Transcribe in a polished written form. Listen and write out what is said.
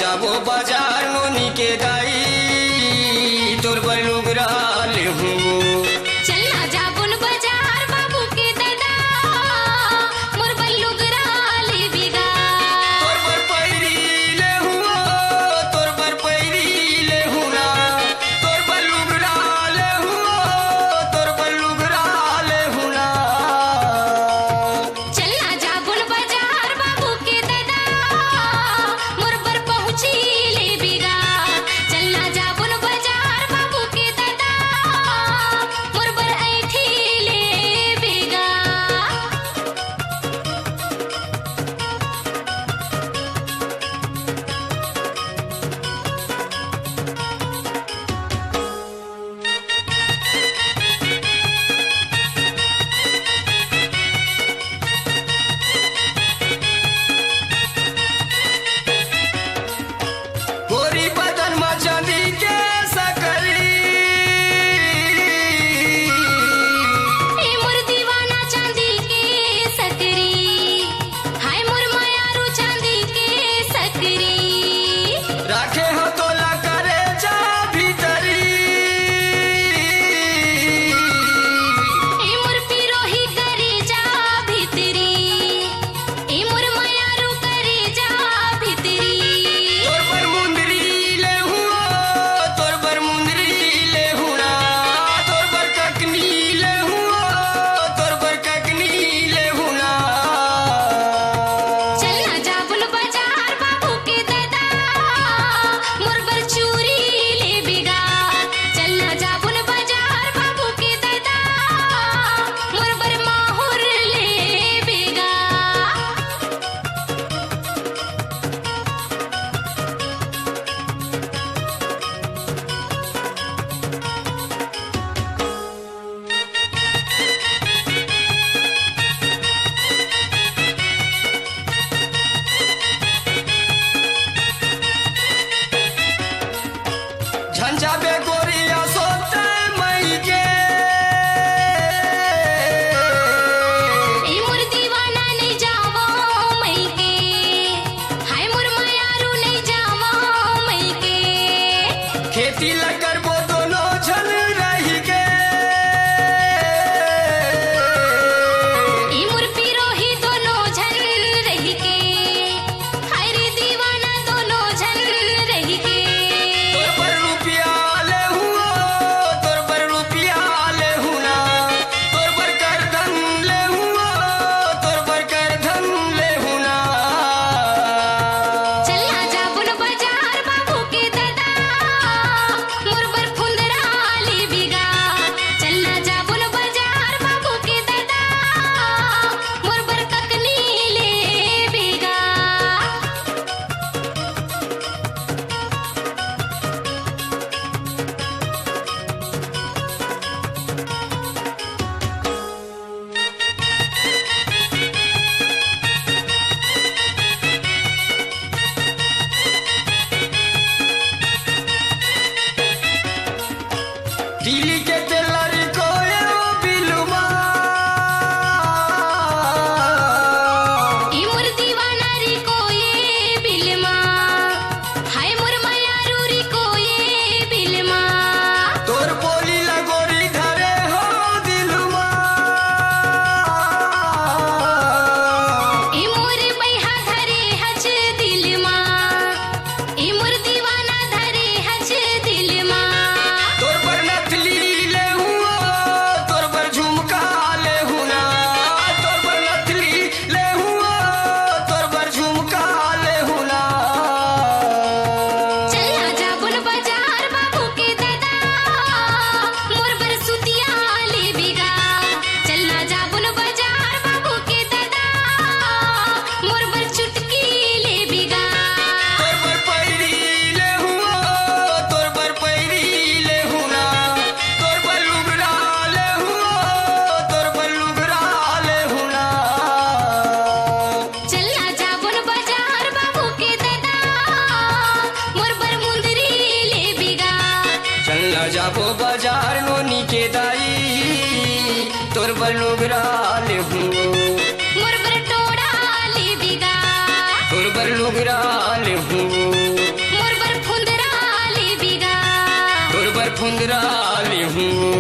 जाबो बाजार नोनी के दाई तोर बलुगरा ले हूँ चलना जाबुन बाजार बाबू के दादा मोर बलुगरा ले बिगा तोर बर पैरी ले हूँ तोर बर पैरी ले हूँ ना तोर बलुगरा ले हूँ तोर बलुगरा ले हूँ ना चलना जाबुन बाजार बाबू के दादा मोर बर पहुंची ले बिगा चलना जाबुन बाजार बाबू के दादा मोर बर ऐठी ले बिगा गोरी बदन में चांदी के सकली ए मोर दीवाना चांदी के सकरी हाय मोर मायारू चांदी के सकरी राखे हो तोला करे जा भीतरी ए मोर पिरोही करे जा भीतरी ए मोर मायारू करे जा भीतरी तोर पर मुंदरी ले हूँ तोर पर मुंदरी ले हूँ ना तोर पर ककनी ले हूँ तोर पर ककनी ले हूँ ना चलना जाबुन बाजार बाबू के दादा मोर बर चूरी ले बिगा चलना जाबुन बाजार बाबू के दादा मोर बर माहुर ले बिगा झंझा बे गोरिया सोते मई के ए मोर दीवाना नहीं जावो मई के हाय मोर मायारू नहीं जावो मई के खेती लकर वो दोनों झल रही के ई मोर पिरोही दोनों झन रही के हाय रे दीवाना दोनों झन रही के तोर पर रुपया ले हूँ तोर पर रुपया ले हूँ ना तोर पर कर धन ले हूँ तोर पर कर धन ले हूँ ना चलना जाबुन बाजार बाबू के दादा मोर बर फुंदरा ले बिगा चलना जाबुन बाजार बाबू के दादा मोर बर ककनी ले बिगा दिल्ली के तेलर को बिलुमा ई मोर दीवाना री को ये बिलमा हाय मोर मायारू री को ये बिलमा तोर बोली लगोरी धरे हो दिलुमा ई मोर बैहा धरे हज दिलमा ई मोर दीवाना धरे हज दिलमा तोर पर नथली ले हूँ तोर पर झुमका ले हूँ ना तोर पर नथली ले हूँ तोर पर झुमका ले हूँ ना चलना जाबुन बाजार बाबू के दादा मोर बर सुतिया ले बिगा चलना जाबुन बाजार बाबू के दादा मोर बर चुटकी ले बिगा तोर पर पैरी ले हूँ तोर पर पैरी ले हूँ ना तोर पर लुगड़ा ले हूँ तोर पर लुगड़ा ले हूँ ना चलना जाबुन बाजार बाबू के दादा मोर बर मुंदरी ले बिगा चलना जाबो बाजार नोनी के दाई तोर बलुगरा ले हूँ मोर बर टोड़ा ले बिगा तोर बलुगरा ले हूँ फुंदरा ले हूँ